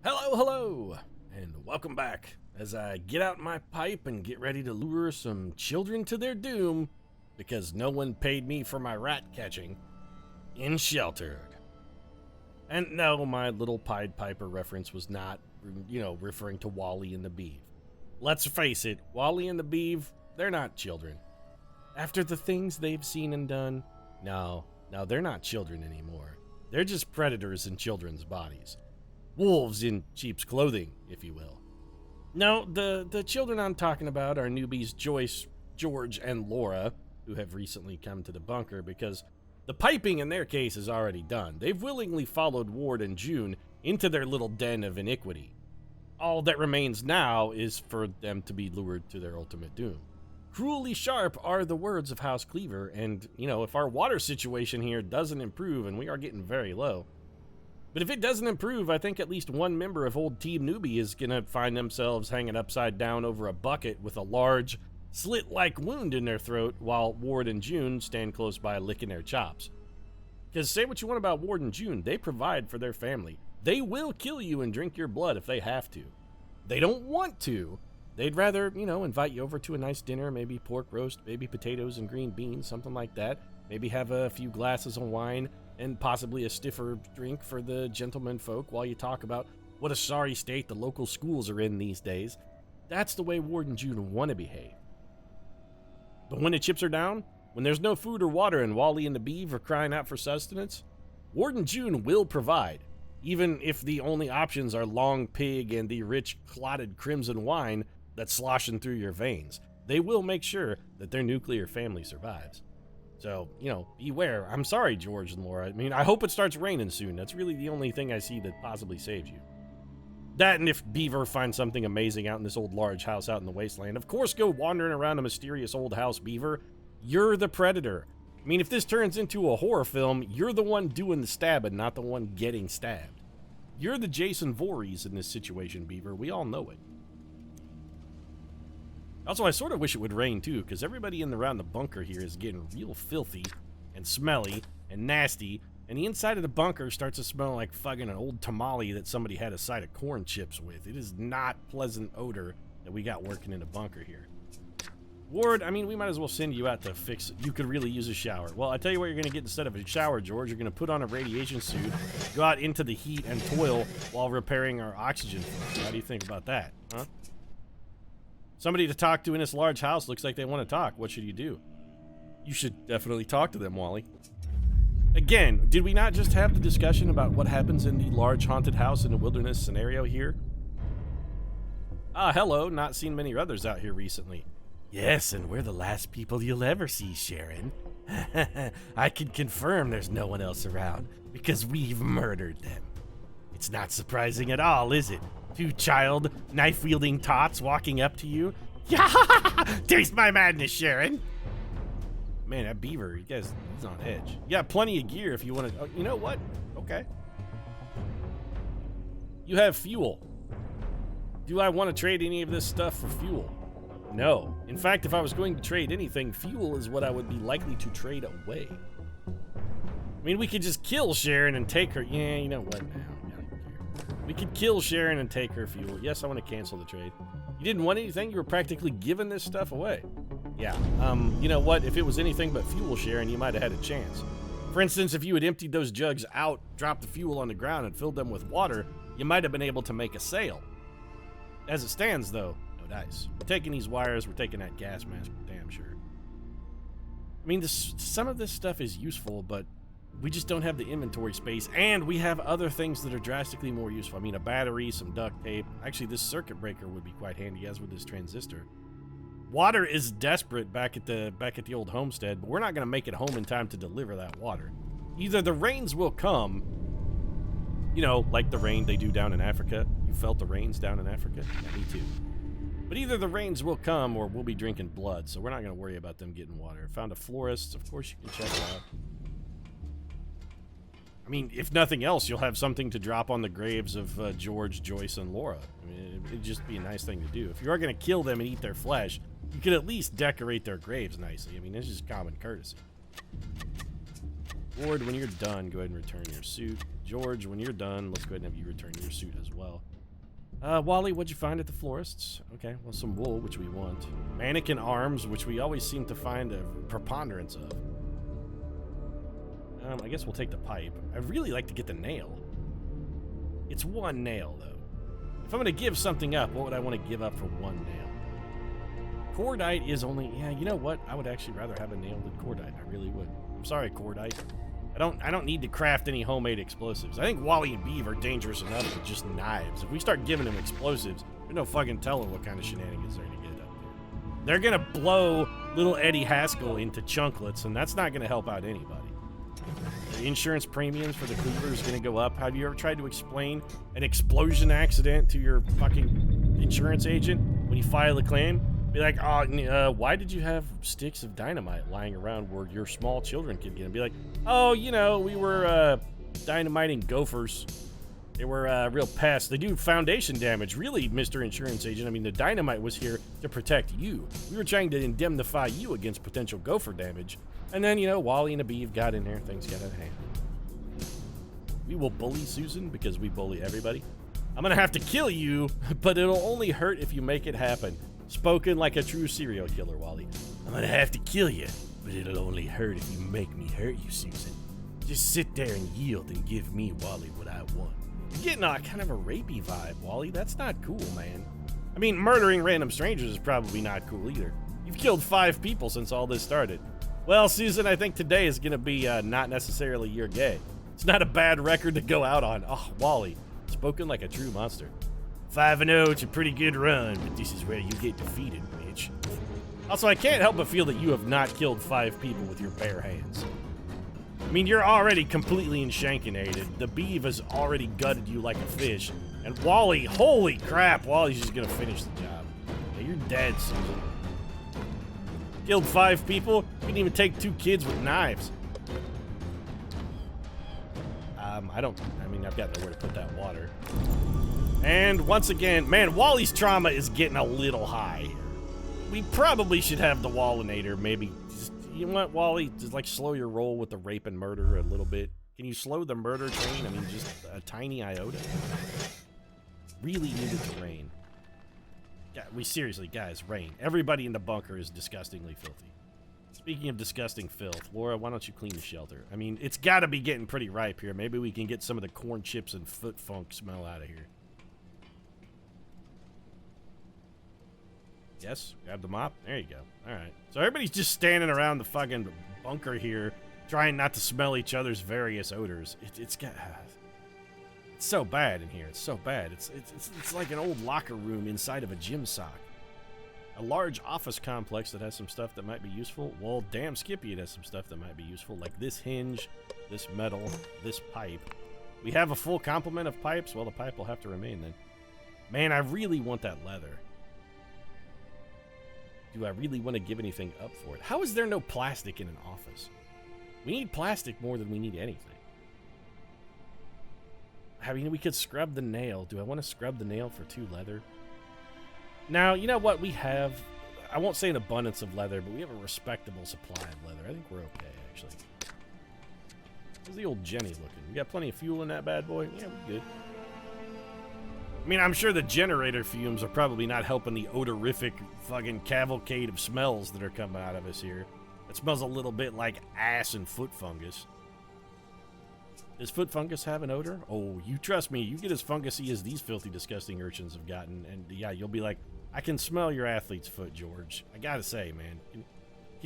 Hello, hello, and welcome back as I get out my pipe and get ready to lure some children to their doom because no one paid me for my rat catching in Sheltered. And no, my little Pied Piper reference was not, referring to Wally and the Beav. Let's face it, Wally and the Beav, they're not children. After the things they've seen and done, no, they're not children anymore. They're just predators in children's bodies. Wolves in sheep's clothing, if you will. No, the children I'm talking about are newbies Joyce, George, and Laura, who have recently come to the bunker because the piping in their case is already done. They've willingly followed Ward and June into their little den of iniquity. All that remains now is for them to be lured to their ultimate doom. Cruelly sharp are the words of House Cleaver, and, if our water situation here doesn't improve, and we are getting very low, but if it doesn't improve, I think at least one member of old Team Newbie is going to find themselves hanging upside down over a bucket with a large, slit-like wound in their throat while Ward and June stand close by licking their chops. Because say what you want about Ward and June, they provide for their family. They will kill you and drink your blood if they have to. They don't want to. They'd rather, invite you over to a nice dinner, maybe pork roast, baby potatoes and green beans, something like that. Maybe have a few glasses of wine and possibly a stiffer drink for the gentleman folk while you talk about what a sorry state the local schools are in these days. That's the way Ward and June want to behave. But when the chips are down, when there's no food or water and Wally and the Beav are crying out for sustenance, Ward and June will provide, even if the only options are long pig and the rich clotted crimson wine that's sloshing through your veins. They will make sure that their nuclear family survives. So, beware. I'm sorry, George and Laura. I hope it starts raining soon. That's really the only thing I see that possibly saves you. That, and if Beaver finds something amazing out in this old large house out in the wasteland, of course go wandering around a mysterious old house, Beaver. You're the predator. If this turns into a horror film, you're the one doing the stabbing, not the one getting stabbed. You're the Jason Voorhees in this situation, Beaver. We all know it. Also, I sort of wish it would rain, too, because everybody in around the bunker here is getting real filthy and smelly and nasty, and the inside of the bunker starts to smell like fucking an old tamale that somebody had a side of corn chips with. It is not pleasant odor that we got working in a bunker here. Ward, we might as well send you out to fix it. You could really use a shower. Well, I tell you what you're going to get instead of a shower, George. You're going to put on a radiation suit, go out into the heat and toil while repairing our oxygen filter. How do you think about that, huh? Somebody to talk to in this large house looks like they want to talk. What should you do? You should definitely talk to them, Wally. Again, did we not just have the discussion about what happens in the large haunted house in the wilderness scenario here? Ah, hello. Not seen many others out here recently. Yes, and we're the last people you'll ever see, Sharon. I can confirm there's no one else around because we've murdered them. It's not surprising at all, is it? Two child, knife-wielding tots walking up to you. Yeah! Taste my madness, Sharon! Man, that Beaver, he's on edge. You got plenty of gear if you want to... Oh, you know what? Okay. You have fuel. Do I want to trade any of this stuff for fuel? No. In fact, if I was going to trade anything, fuel is what I would be likely to trade away. We could just kill Sharon and take her... Yeah, you know what now? We could kill Sharon and take her fuel. Yes, I want to cancel the trade. You didn't want anything? You were practically giving this stuff away. Yeah, you know what? If it was anything but fuel, Sharon, you might have had a chance. For instance, if you had emptied those jugs out, dropped the fuel on the ground, and filled them with water, you might have been able to make a sale. As it stands, though, no dice. We're taking these wires, we're taking that gas mask, we're damn sure. Some of this stuff is useful, but we just don't have the inventory space, and we have other things that are drastically more useful. A battery, some duct tape. Actually, this circuit breaker would be quite handy, as would this transistor. Water is desperate back at the old homestead, but we're not going to make it home in time to deliver that water. Either the rains will come, like the rain they do down in Africa. You felt the rains down in Africa? Yeah, me too. But either the rains will come, or we'll be drinking blood, so we're not going to worry about them getting water. Found a florist. Of course, you can check it out. If nothing else, you'll have something to drop on the graves of George, Joyce, and Laura. It'd just be a nice thing to do. If you are going to kill them and eat their flesh, you could at least decorate their graves nicely. It's just common courtesy. Ward, when you're done, go ahead and return your suit. George, when you're done, let's go ahead and have you return your suit as well. Wally, what'd you find at the florist's? Okay, well, some wool, which we want. Mannequin arms, which we always seem to find a preponderance of. I guess we'll take the pipe. I'd really like to get the nail. It's one nail, though. If I'm going to give something up, what would I want to give up for one nail? Cordite is only... Yeah, you know what? I would actually rather have a nail than cordite. I really would. I'm sorry, cordite. I don't need to craft any homemade explosives. I think Wally and Beeve are dangerous enough with just knives. If we start giving them explosives, there's no fucking telling what kind of shenanigans they're going to get up there. They're going to blow little Eddie Haskell into chunklets, and that's not going to help out anybody. The insurance premiums for the Cleaver is going to go up. Have you ever tried to explain an explosion accident to your fucking insurance agent when you file a claim? Be like, oh, why did you have sticks of dynamite lying around where your small children could get them? Be like, oh, you know, we were dynamiting gophers. They were real pests. They do foundation damage. Really, Mr. Insurance Agent, I mean, the dynamite was here to protect you. We were trying to indemnify you against potential gopher damage. And then, you know, Wally and Abiv got in there. Things got out of hand. We will bully Susan because we bully everybody. I'm going to have to kill you, but it'll only hurt if you make it happen. Spoken like a true serial killer, Wally. I'm going to have to kill you, but it'll only hurt if you make me hurt you, Susan. Just sit there and yield and give me, Wally, what I want. You're getting a kind of a rapey vibe, Wally. That's not cool, man. I mean, murdering random strangers is probably not cool either. You've killed 5 people since all this started. Well, Susan, I think today is going to be not necessarily your day. It's not a bad record to go out on. Oh, Wally, spoken like a true monster. 5-0, it's a pretty good run, but this is where you get defeated, bitch. Also, I can't help but feel that you have not killed 5 people with your bare hands. I mean, you're already completely enshankinated. The Beeve has already gutted you like a fish. And Wally, holy crap, Wally's just gonna finish the job. Yeah, you're dead, Susan. Killed 5 people? You didn't even take 2 kids with knives. I mean, I've got nowhere to put that water. And once again, man, Wally's trauma is getting a little high. We probably should have the Wallinator maybe. You know what, Wally? Just like slow your roll with the rape and murder a little bit. Can you slow the murder train? I mean, just a tiny iota. Really needed to rain. Yeah, seriously, guys, rain. Everybody in the bunker is disgustingly filthy. Speaking of disgusting filth, Laura, why don't you clean the shelter? I mean, it's got to be getting pretty ripe here. Maybe we can get some of the corn chips and foot funk smell out of here. Yes, grab the mop. There you go. All right. So everybody's just standing around the fucking bunker here, trying not to smell each other's various odors. It's so bad in here. It's so bad. It's like an old locker room inside of a gym sock. A large office complex that has some stuff that might be useful. Well, damn Skippy, it has some stuff that might be useful, like this hinge, this metal, this pipe. We have a full complement of pipes. Well, the pipe will have to remain then. Man, I really want that leather. Do I really want to give anything up for it? How is there no plastic in an office? We need plastic more than we need anything. I mean, we could scrub the nail. Do I want to scrub the nail for 2 leather? Now, you know what? We have, I won't say an abundance of leather, but we have a respectable supply of leather. I think we're okay, actually. How's the old Jenny looking? We got plenty of fuel in that bad boy? Yeah, we're good. I mean, I'm sure the generator fumes are probably not helping the odorific fucking cavalcade of smells that are coming out of us here. It smells a little bit like ass and foot fungus. Does foot fungus have an odor? Oh, you trust me, you get as fungusy as these filthy, disgusting urchins have gotten, and yeah, you'll be like, I can smell your athlete's foot, George. I gotta say, man. Can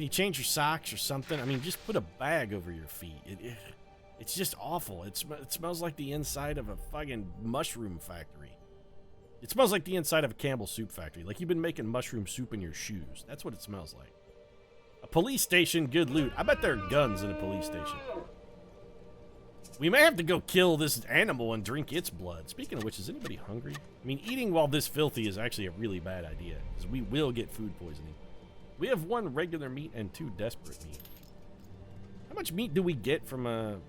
you change your socks or something? I mean, just put a bag over your feet. It's just awful. It smells like the inside of a fucking mushroom factory. It smells like the inside of a Campbell's soup factory. Like you've been making mushroom soup in your shoes. That's what it smells like. A police station, good loot. I bet there are guns in a police station. We may have to go kill this animal and drink its blood. Speaking of which, is anybody hungry? I mean, eating while this filthy is actually a really bad idea, because we will get food poisoning. We have 1 regular meat and 2 desperate meat. How much meat do we get from an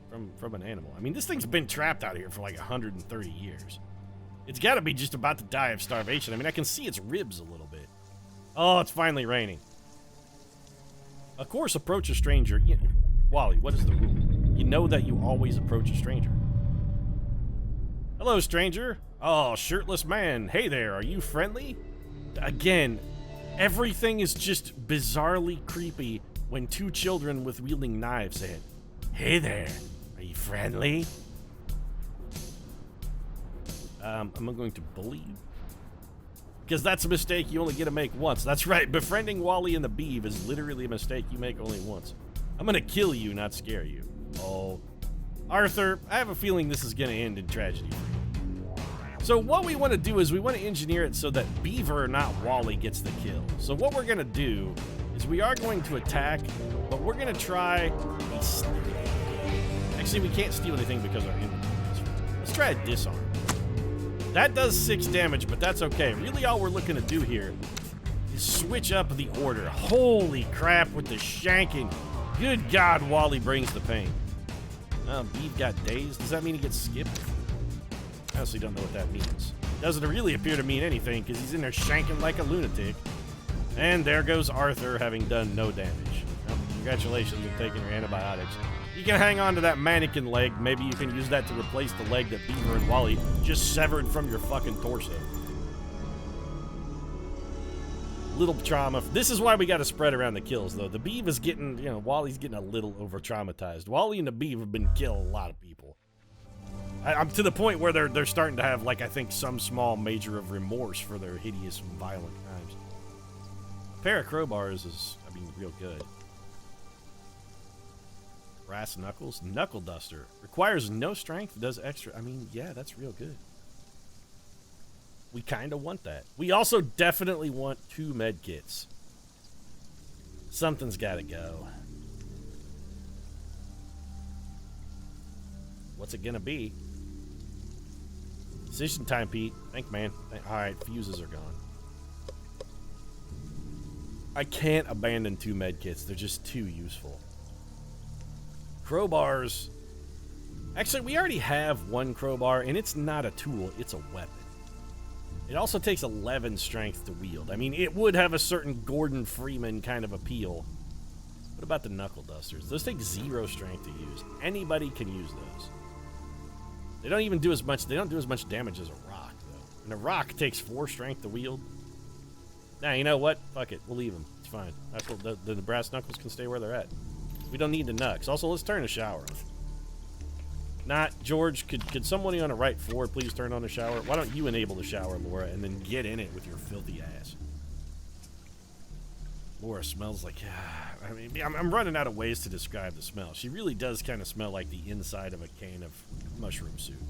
animal? I mean, this thing's been trapped out here for like 130 years. It's got to be just about to die of starvation. I mean, I can see its ribs a little bit. Oh, it's finally raining. Of course, approach a stranger. Wally, what is the rule? You know that you always approach a stranger. Hello, stranger. Oh, shirtless man. Hey there, are you friendly? Again, everything is just bizarrely creepy when two children with wielding knives say it. Hey there, are you friendly? I'm going to bully you. Because that's a mistake you only get to make once. That's right, befriending Wally and the Beeve is literally a mistake you make only once. I'm gonna kill you, not scare you. Oh. Arthur, I have a feeling this is gonna end in tragedy. So what we want to do is we want to engineer it so that Beaver, not Wally, gets the kill. So what we're gonna do is we are going to attack, but we're gonna try... Actually, we can't steal anything because our inventory is full. Let's try a disarm. That does 6 damage, but that's okay. Really all we're looking to do here is switch up the order. Holy crap with the shanking. Good God, Wally brings the pain. Beeve got dazed. Does that mean he gets skipped? I honestly don't know what that means. Doesn't really appear to mean anything because he's in there shanking like a lunatic. And there goes Arthur having done no damage. Well, congratulations on taking your antibiotics. You can hang on to that mannequin leg. Maybe you can use that to replace the leg that Beaver and Wally just severed from your fucking torso. Little trauma. This is why we got to spread around the kills, though. The Beeve is getting, you know, Wally's getting a little over-traumatized. Wally and the Beeve have been killing a lot of people. I'm to the point where they're starting to have, like, I think some small measure of remorse for their hideous and violent crimes. A pair of crowbars is, I mean, real good. Brass knuckles, knuckle duster. Requires no strength, does extra. I mean, yeah, that's real good. We kind of want that. We also definitely want 2 med kits. Something's got to go. What's it gonna be? Decision time, Pete. Think, man. All right, fuses are gone. I can't abandon 2 med kits. They're just too useful. Crowbars. Actually, we already have 1 crowbar, and it's not a tool, it's a weapon. It also takes 11 strength to wield. I mean, it would have a certain Gordon Freeman kind of appeal. What about the knuckle dusters? Those take 0 strength to use. Anybody can use those. They don't even do as much. They don't do as much damage as a rock, though. And a rock takes 4 strength to wield. Nah, you know what? Fuck it. We'll leave them. It's fine. The brass knuckles can stay where they're at. We don't need the knucks. Also, let's turn the shower on. Not George. Could somebody on the right forward please turn on the shower? Why don't you enable the shower, Laura, and then get in it with your filthy ass? Laura smells like... I mean, I'm running out of ways to describe the smell. She really does kind of smell like the inside of a can of mushroom soup.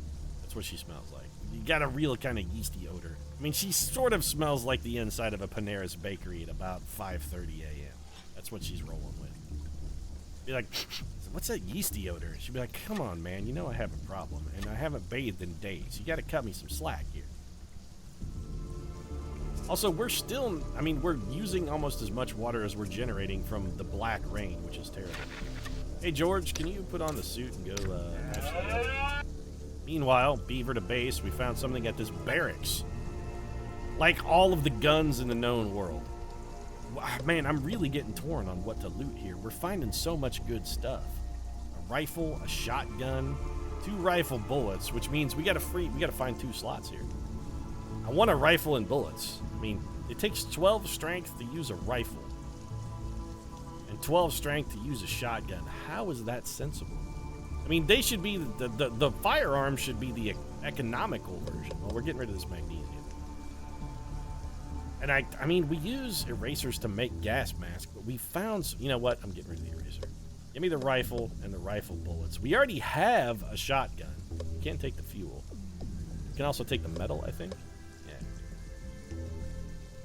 That's what she smells like. You got a real kind of yeasty odor. I mean, she sort of smells like the inside of a Panera's bakery at about 5:30 a.m. That's what she's rolling with. Be like, what's that yeasty odor? She'd be like, come on, man. You know I have a problem, and I haven't bathed in days. You got to cut me some slack here. Also, we're still, I mean, we're using almost as much water as we're generating from the black rain, which is terrible. Hey, George, can you put on the suit and go, Meanwhile, Beaver to base, we found something at this barracks. Like all of the guns in the known world. Man, I'm really getting torn on what to loot here. We're finding so much good stuff. A rifle, a shotgun, 2 rifle bullets, which means we gotta find 2 slots here. I want a rifle and bullets. I mean, it takes 12 strength to use a rifle. And 12 strength to use a shotgun. How is that sensible? I mean, they should be, the firearm should be the economical version. Well, we're getting rid of this magnesium. And I mean, we use erasers to make gas masks, but we found, you know what? I'm getting rid of the eraser. Give me the rifle and the rifle bullets. We already have a shotgun. You can't take the fuel. You can also take the metal, I think. Yeah.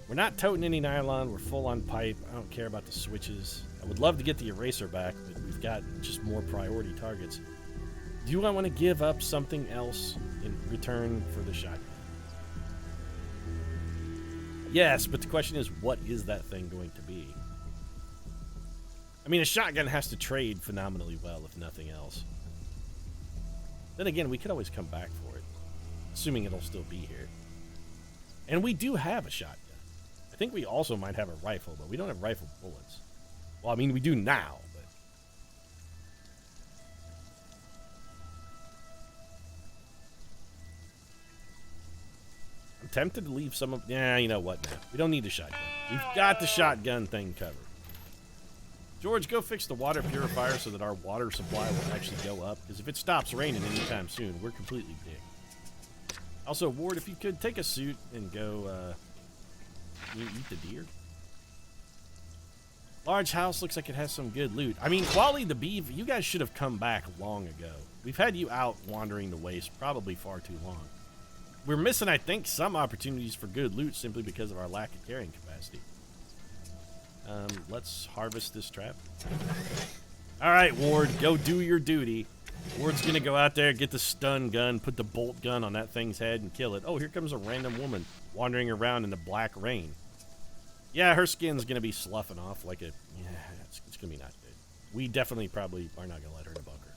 We're not toting any nylon. We're full on pipe. I don't care about the switches. I would love to get the eraser back, but we've got just more priority targets. Do I want to give up something else in return for the shotgun? Yes, but the question is, what is that thing going to be? I mean, a shotgun has to trade phenomenally well, if nothing else. Then again, we could always come back for it, assuming it'll still be here. And we do have a shotgun. I think we also might have a rifle, but we don't have rifle bullets. Well, I mean, we do now, but... tempted to leave some of... Yeah, you know what now. We don't need the shotgun. We've got the shotgun thing covered. George, go fix the water purifier so that our water supply will actually go up. Because if it stops raining anytime soon, we're completely dick. Also, Ward, if you could, take a suit and go, eat the deer. Large house looks like it has some good loot. I mean, Wally the Beeve, you guys should have come back long ago. We've had you out wandering the waste probably far too long. We're missing, I think, some opportunities for good loot simply because of our lack of carrying capacity. Let's harvest this trap. All right, Ward, go do your duty. Ward's gonna go out there, get the stun gun, put the bolt gun on that thing's head and kill it. Oh, here comes a random woman wandering around in the black rain. Yeah, her skin's gonna be sloughing off like a... Yeah, it's gonna be not good. We definitely probably are not gonna let her in a bunker.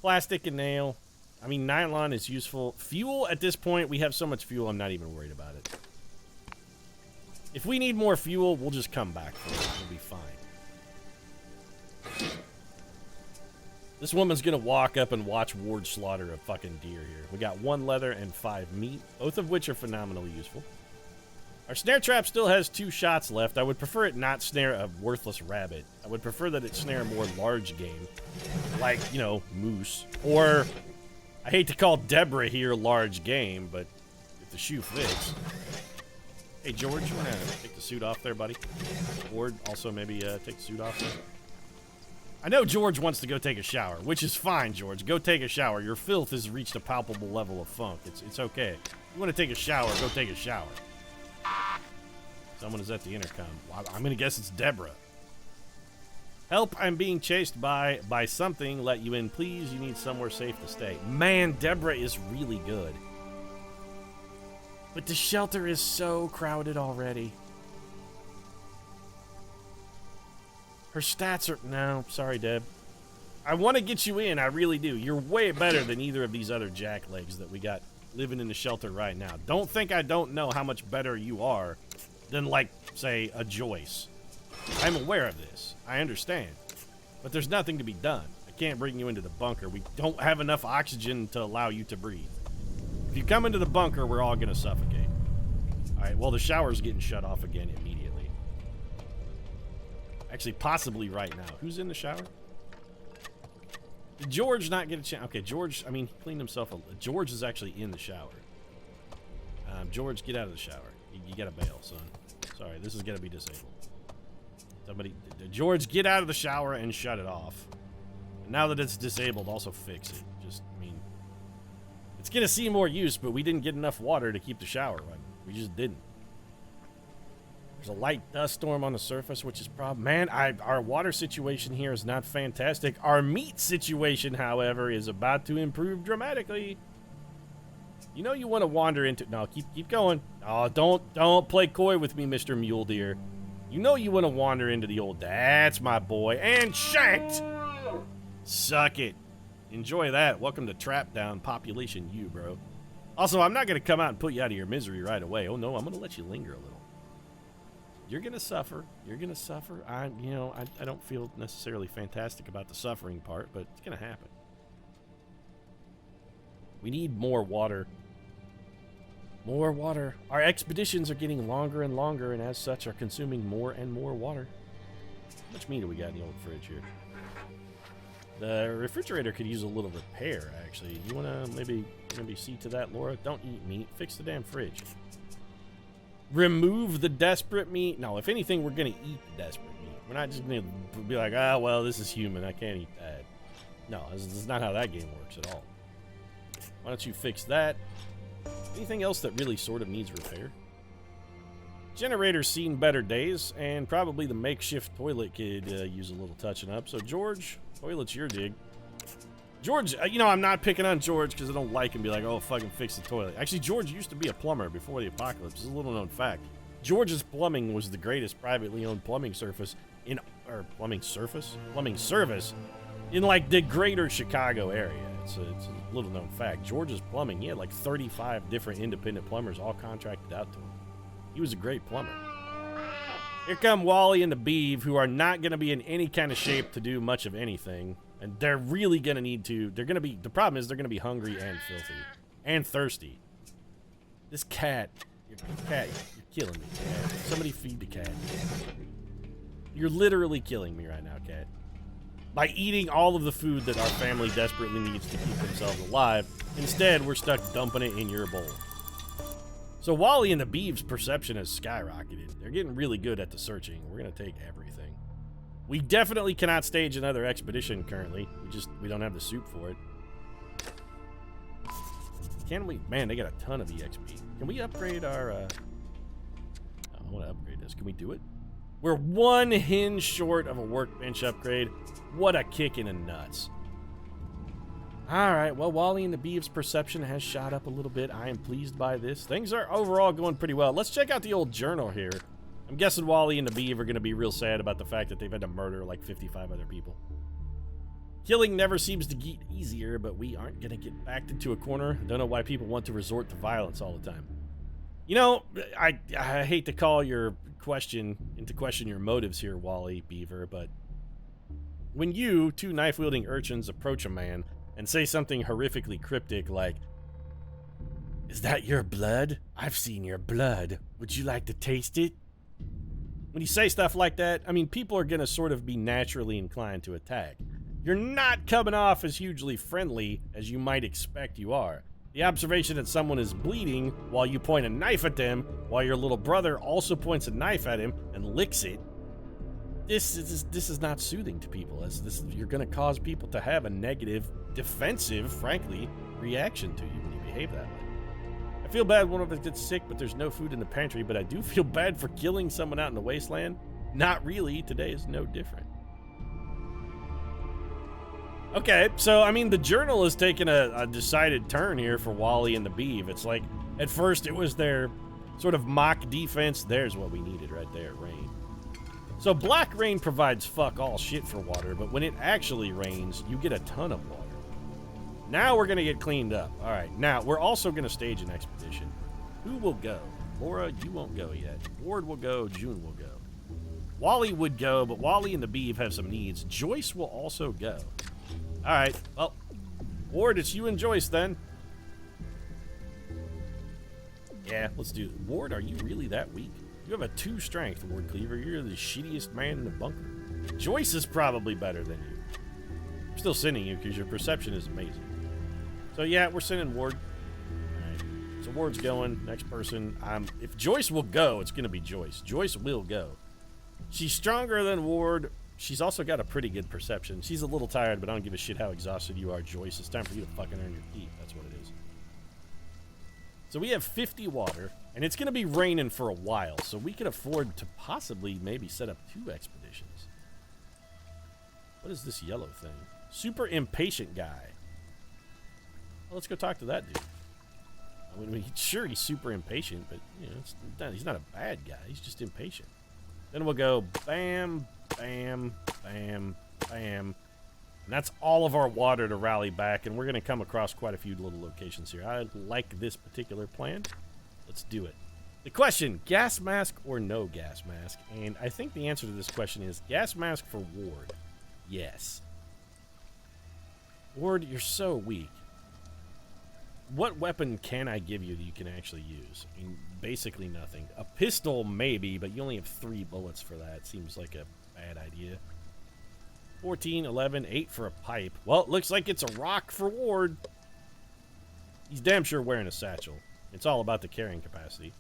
Plastic and nail. I mean, nylon is useful. Fuel, at this point, we have so much fuel, I'm not even worried about it. If we need more fuel, we'll just come back for it. It'll be fine. This woman's gonna walk up and watch Ward slaughter a fucking deer here. We got 1 leather and 5 meat, both of which are phenomenally useful. Our snare trap still has 2 shots left. I would prefer it not snare a worthless rabbit. I would prefer that it snare more large game, like, you know, moose. Or, I hate to call Deborah here large game, but if the shoe fits. Hey, George, you want to take the suit off there, buddy? Ward, also maybe take the suit off there. I know George wants to go take a shower, which is fine, George. Go take a shower. Your filth has reached a palpable level of funk. It's okay. If you want to take a shower, go take a shower. Someone is at the intercom. I'm going to guess it's Deborah. Help, I'm being chased by something. Let you in, please. You need somewhere safe to stay. Man, Deborah is really good. But the shelter is so crowded already. Her stats are... No, sorry, Deb. I want to get you in, I really do. You're way better than either of these other jacklegs that we got living in the shelter right now. Don't think I don't know how much better you are than, like, say, a Joyce. I'm aware of this. I understand. But there's nothing to be done. I can't bring you into the bunker. We don't have enough oxygen to allow you to breathe. If you come into the bunker, we're all going to suffocate. Alright, well, the shower's getting shut off again immediately. Actually, possibly right now. Who's in the shower? Did George not get a chance? Okay, George, I mean, he cleaned himself. George is actually in the shower. George, get out of the shower. You gotta bail, son. Sorry, this is gonna be disabled. Somebody, George, get out of the shower and shut it off. And now that it's disabled, also fix it. Just, I mean, it's gonna see more use, but we didn't get enough water to keep the shower running. We just didn't. There's a light dust storm on the surface, which is problem. Man, our water situation here is not fantastic. Our meat situation, however, is about to improve dramatically. You know you want to wander into... No, keep going. Oh, don't play coy with me, Mr. Mule Deer. You know you want to wander into the old... That's my boy. And shanked! Suck it. Enjoy that. Welcome to Trap Down Population U, bro. Also, I'm not going to come out and put you out of your misery right away. Oh, no, I'm going to let you linger a little. You're going to suffer. You're going to suffer. I don't feel necessarily fantastic about the suffering part, but it's going to happen. We need more water. More water. Our expeditions are getting longer and longer, and as such are consuming more and more water. How much meat do we got in the old fridge here? The refrigerator could use a little repair, actually. You want to maybe see to that, Laura? Don't eat meat. Fix the damn fridge. Remove the desperate meat. No, if anything, we're going to eat the desperate meat. We're not just going to be like, ah, well, this is human. I can't eat that. No, this is not how that game works at all. Why don't you fix that? Anything else that really sort of needs repair? Generator's seen better days, and probably the makeshift toilet could use a little touching up. So, George, toilet's your dig. George, you know, I'm not picking on George because I don't like him. Be like, oh, fucking fix the toilet. Actually, George used to be a plumber before the apocalypse. This is a little known fact. George's plumbing was the greatest privately owned plumbing service in, or plumbing service in like the greater Chicago area. It's a little known fact. George's plumbing, he had like 35 different independent plumbers all contracted out to him. He was a great plumber. Here come Wally and the Beeve, who are not going to be in any kind of shape to do much of anything. And they're really going to need to, the problem is they're going to be hungry and filthy. And thirsty. This cat, you're killing me, cat. Somebody feed the cat. You're literally killing me right now, cat. By eating all of the food that our family desperately needs to keep themselves alive, instead we're stuck dumping it in your bowl. So Wally and the Beeves' perception has skyrocketed. They're getting really good at the searching. We're gonna take everything. We definitely cannot stage another expedition currently. We don't have the soup for it. Can we? Man, they got a ton of EXP. Can we upgrade our, I want to upgrade this. Can we do it? We're one hinge short of a workbench upgrade. What a kick in the nuts. Alright, well, Wally and the Beeves' perception has shot up a little bit. I am pleased by this. Things are overall going pretty well. Let's check out the old journal here. I'm guessing Wally and the Beeve are going to be real sad about the fact that they've had to murder like 55 other people. Killing never seems to get easier, but we aren't going to get backed into a corner. Don't know why people want to resort to violence all the time. You know, I hate to call into question your motives here, Wally Beaver, but when you, two knife-wielding urchins, approach a man and say something horrifically cryptic like, "Is that your blood? I've seen your blood. Would you like to taste it?" When you say stuff like that, I mean, people are going to sort of be naturally inclined to attack. You're not coming off as hugely friendly as you might expect you are. The observation that someone is bleeding while you point a knife at them, while your little brother also points a knife at him and licks it, this is not soothing to people. You're going to cause people to have a negative, defensive, frankly, reaction to you when you behave that way. I feel bad one of us gets sick, but there's no food in the pantry, but I do feel bad for killing someone out in the wasteland. Not really. Today is no different. Okay, so, I mean, the journal is taking a decided turn here for Wally and the Beeve. It's like, at first it was their sort of mock defense. There's what we needed right there, rain. So black rain provides fuck all shit for water, but when it actually rains, you get a ton of water. Now we're going to get cleaned up. All right, now we're also going to stage an expedition. Who will go? Laura, you won't go yet. Ward will go, June will go. Wally would go, but Wally and the Beeve have some needs. Joyce will also go. All right, well, Ward, it's you and Joyce then. Yeah, let's do it. Ward, are you really that weak? You have a 2 strength, Ward Cleaver. You're the shittiest man in the bunker. Joyce is probably better than you. I'm still sending you because your perception is amazing. So yeah, we're sending Ward. All right, so Ward's going. Next person. If Joyce will go, it's going to be Joyce. Joyce will go. She's stronger than Ward. She's also got a pretty good perception. She's a little tired, but I don't give a shit how exhausted you are, Joyce. It's time for you to fucking earn your keep. That's what it is. So we have 50 water, and it's going to be raining for a while, so we can afford to possibly maybe set up 2 expeditions. What is this yellow thing? Super impatient guy. Well, let's go talk to that dude. I mean, sure, he's super impatient, but you know, he's not a bad guy. He's just impatient. Then we'll go bam, bam, bam, bam. And that's all of our water to rally back, and we're going to come across quite a few little locations here. I like this particular plan. Let's do it. The question, gas mask or no gas mask? And I think the answer to this question is gas mask for Ward. Yes. Ward, you're so weak. What weapon can I give you that you can actually use? I mean, basically nothing. A pistol, maybe, but you only have 3 bullets for that. Seems like a bad idea. 14, 11, 8 for a pipe. Well, it looks like it's a rock for Ward. He's damn sure wearing a satchel. It's all about the carrying capacity.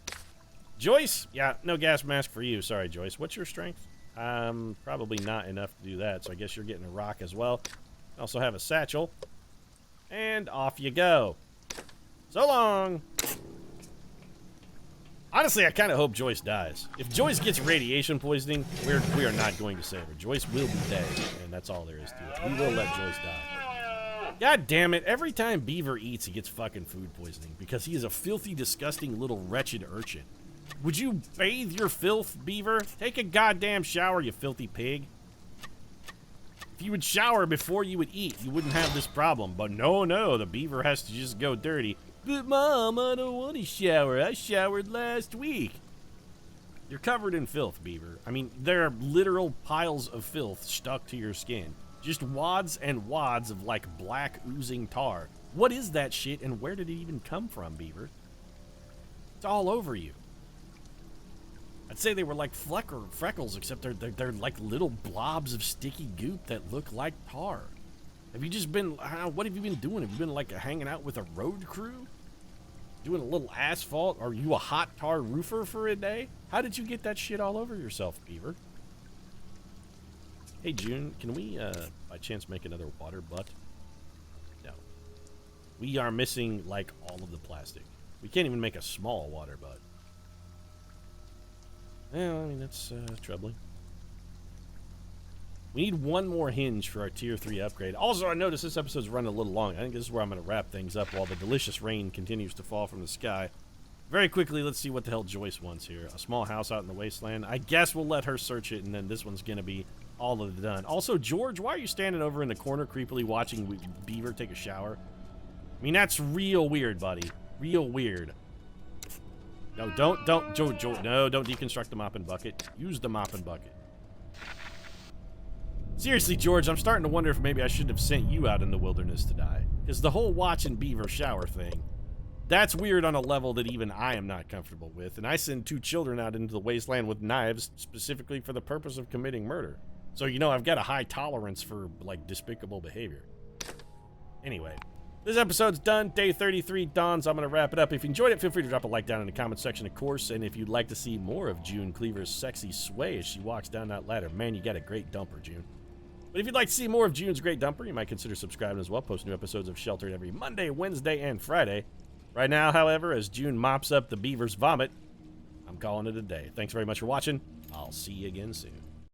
Joyce? Yeah, no gas mask for you. Sorry, Joyce. What's your strength? Probably not enough to do that, so I guess you're getting a rock as well. Also have a satchel. And off you go. So long! Honestly, I kind of hope Joyce dies. If Joyce gets radiation poisoning, we are not going to save her. Joyce will be dead, and that's all there is to it. We will let Joyce die. God damn it, every time Beaver eats, he gets fucking food poisoning, because he is a filthy, disgusting little wretched urchin. Would you bathe your filth, Beaver? Take a goddamn shower, you filthy pig. If you would shower before you would eat, you wouldn't have this problem. But no, the Beaver has to just go dirty. But Mom, I don't want to shower. I showered last week. You're covered in filth, Beaver. I mean, there are literal piles of filth stuck to your skin. Just wads and wads of, like, black oozing tar. What is that shit, and where did it even come from, Beaver? all over you. I'd say they were like freckles, except they're like little blobs of sticky goop that look like tar. Have you just been, what have you been doing? Have you been like hanging out with a road crew? Doing a little asphalt? Are you a hot tar roofer for a day? How did you get that shit all over yourself, Beaver? Hey, June, can we, by chance, make another water butt? No. We are missing, like, all of the plastic. We can't even make a small water butt. Well, I mean, that's troubling. We need one more hinge for our Tier 3 upgrade. Also, I noticed this episode's running a little long. I think this is where I'm going to wrap things up while the delicious rain continues to fall from the sky. Very quickly, let's see what the hell Joyce wants here. A small house out in the wasteland. I guess we'll let her search it, and then this one's going to be all of it done. Also, George, why are you standing over in the corner creepily watching Beaver take a shower? I mean, that's real weird, buddy. Real weird. No, George, no, don't deconstruct the mop and bucket. Use the mop and bucket. Seriously, George, I'm starting to wonder if maybe I shouldn't have sent you out in the wilderness to die. Because the whole watching Beaver shower thing, that's weird on a level that even I am not comfortable with. And I send 2 children out into the wasteland with knives specifically for the purpose of committing murder. So, you know, I've got a high tolerance for, like, despicable behavior. Anyway, this episode's done. Day 33 dawns. I'm going to wrap it up. If you enjoyed it, feel free to drop a like down in the comment section, of course. And if you'd like to see more of June Cleaver's sexy sway as she walks down that ladder, man, you got a great dumper, June. But if you'd like to see more of June's great dumper, you might consider subscribing as well. Post new episodes of Sheltered every Monday, Wednesday, and Friday. Right now, however, as June mops up the beaver's vomit, I'm calling it a day. Thanks very much for watching. I'll see you again soon.